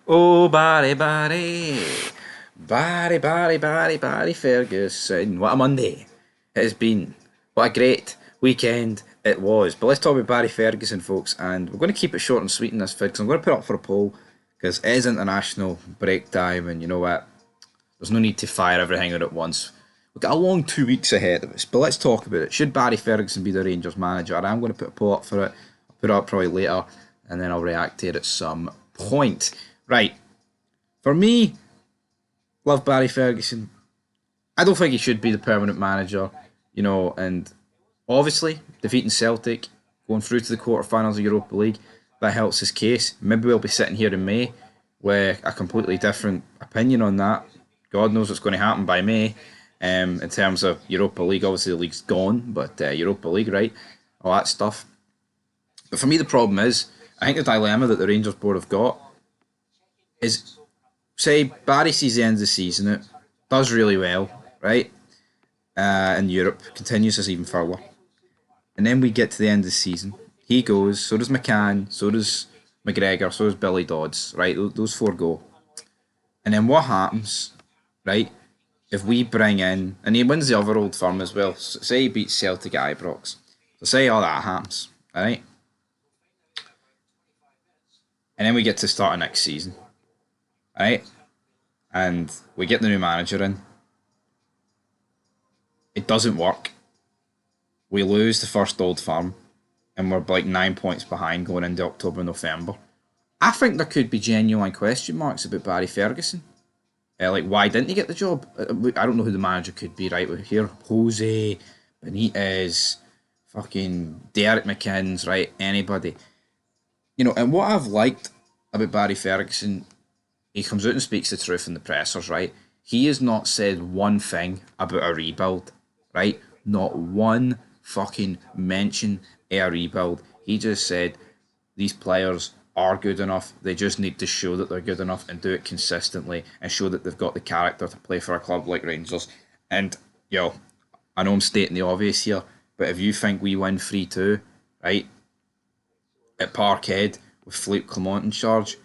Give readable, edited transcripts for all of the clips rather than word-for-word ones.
Oh, Barry Ferguson. What a Monday it has been. What a great weekend it was. But let's talk about Barry Ferguson, folks, and we're going to keep it short and sweet in this vid because I'm going to put up for a poll because it is international break time, and you know what? There's no need to fire everything out at once. We've got a long 2 weeks ahead of us, but let's talk about it. Should Barry Ferguson be the Rangers manager? And I'm going to put a poll up for it. I'll put it up probably later, and then I'll react to it at some point. Right. For me, love Barry Ferguson. I don't think he should be the permanent manager, and obviously defeating Celtic, going through to the quarterfinals of Europa League, that helps his case. Maybe we'll be sitting here in May with a completely different opinion on that. God knows what's going to happen by May. In terms of Europa League, obviously the league's gone, but Europa League, right? All that stuff. But for me, the problem is, I think the dilemma that the Rangers board have got is, say Barry sees the end of the season, it does really well, right? In Europe, continues us even further. And then we get to the end of the season. He goes, so does McCann, so does McGregor, so does Billy Dodds, right? Those four go. And then what happens, right? If we bring in, and he wins the other old firm as well, so say he beats Celtic at Ibrox. So say all that happens, right? And then we get to start of next season, right? And we get the new manager in. It doesn't work. We lose the first old firm, and we're like 9 points behind going into October, November. I think there could be genuine question marks about Barry Ferguson. Like, why didn't he get the job? I don't know who the manager could be, right? We're here Jose, Benitez, fucking Derek McInnes, right? Anybody. And what I've liked about Barry Ferguson, he comes out and speaks the truth in the pressers, right? He has not said one thing about a rebuild, right? Not one fucking mention of a rebuild. He just said these players are good enough. They just need to show that they're good enough and do it consistently and show that they've got the character to play for a club like Rangers. And, I know I'm stating the obvious here, but if you think we win 3-2, right, at Parkhead with Philippe Clement in charge,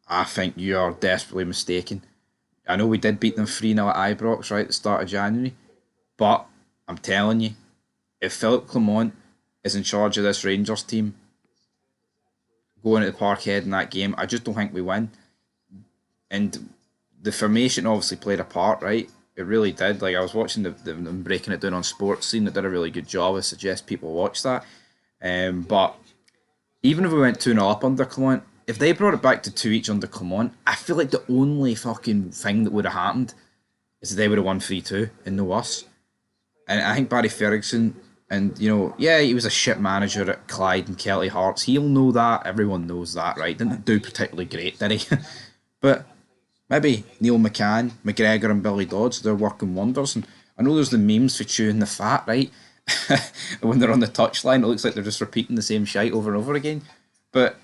I think you are desperately mistaken. I know we did beat them 3-0 at Ibrox, right, at the start of January, but I'm telling you, if Philippe Clement is in charge of this Rangers team going at the Parkhead in that game, I just don't think we win. And the formation obviously played a part, right? It really did. Like, I was watching them breaking it down on Sports Scene. That did a really good job. I suggest people watch that. But even if we went 2-0 up under Clement, if they brought it back to 2 each under Clement, I feel like the only fucking thing that would have happened is that they would have won 3-2 and no us. And I think Barry Ferguson, and yeah, he was a shit manager at Clyde and Kelty Hearts. He'll know that. Everyone knows that, right? Didn't do particularly great, did he? But maybe Neil McCann, McGregor, and Billy Dodds, they're working wonders. And I know there's the memes for chewing the fat, right? When they're on the touchline, it looks like they're just repeating the same shite over and over again. But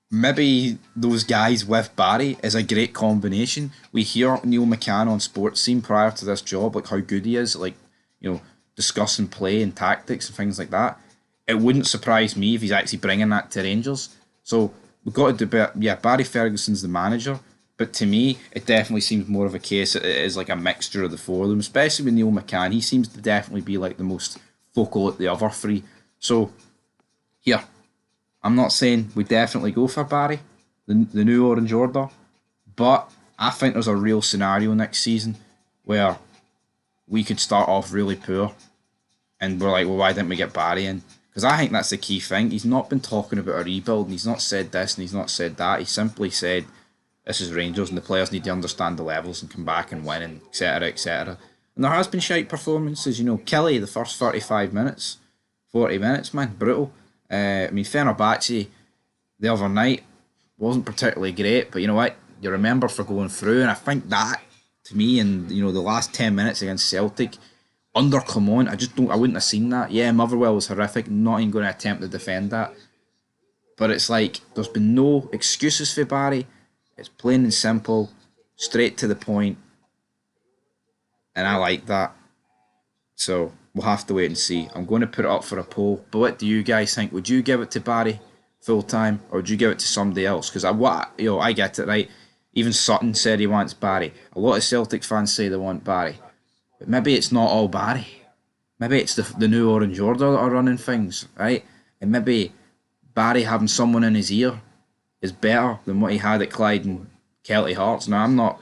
maybe those guys with Barry is a great combination. We hear Neil McCann on Sports Scene prior to this job, like how good he is, like, discussing play and tactics and things like that. It wouldn't surprise me if he's actually bringing that to Rangers. So we've got to do better. Yeah, Barry Ferguson's the manager, but to me, it definitely seems more of a case it is like a mixture of the four of them, especially with Neil McCann. He seems to definitely be like the most focal at the other three. So, here, I'm not saying we definitely go for Barry, the new Orange Order, but I think there's a real scenario next season where we could start off really poor and we're like, well, why didn't we get Barry in? Because I think that's the key thing. He's not been talking about a rebuild and he's not said this and he's not said that. He simply said, this is Rangers and the players need to understand the levels and come back and win and etc. etc. And there has been shite performances. Kelly, the first 35 minutes, 40 minutes, man, brutal. Fenerbahce the other night wasn't particularly great, but you know what? You remember for going through, and I think that to me, in the last 10 minutes against Celtic under Clement, I wouldn't have seen that. Yeah, Motherwell was horrific. Not even going to attempt to defend that. But it's like there's been no excuses for Barry. It's plain and simple, straight to the point, and I like that. So we'll have to wait and see. I'm going to put it up for a poll. But what do you guys think? Would you give it to Barry? full time, or would you give it to somebody else? Because I get it right. Even Sutton said he wants Barry. A lot of Celtic fans say they want Barry, but maybe it's not all Barry. Maybe it's the new Orange Order that are running things, right? And maybe Barry having someone in his ear is better than what he had at Clyde and Kelty Hearts. Now I'm not,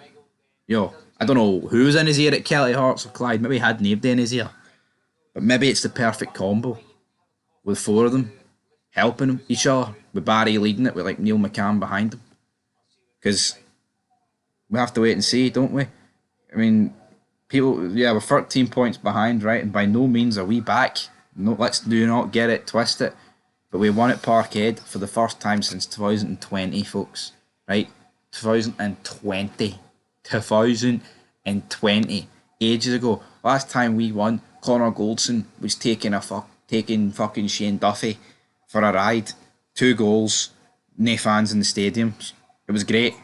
I don't know who was in his ear at Kelty Hearts or Clyde. Maybe he had nobody in his ear, but maybe it's the perfect combo with four of them helping each other, with Barry leading it with like Neil McCann behind him. Because we have to wait and see, don't we? I mean, we're 13 points behind, right? And by no means are we back. No, let's do not get it twisted. But we won at Parkhead for the first time since 2020, folks. Right? 2020. 2020. Ages ago. Last time we won, Connor Goldson was taking fucking Shane Duffy for a ride. 2 goals. No fans in the stadiums. It was great.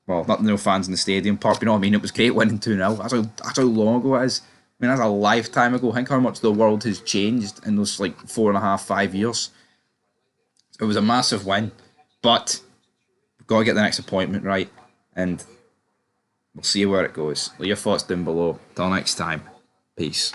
Well, not no fans in the stadium part, you know what I mean? It was great winning 2-0. That's how long ago it is. I mean, that's a lifetime ago. Think how much the world has changed in those like 4.5, 5 years. It was a massive win, but we've got to get the next appointment right, and we'll see where it goes. Leave your thoughts down below. Till next time. Peace.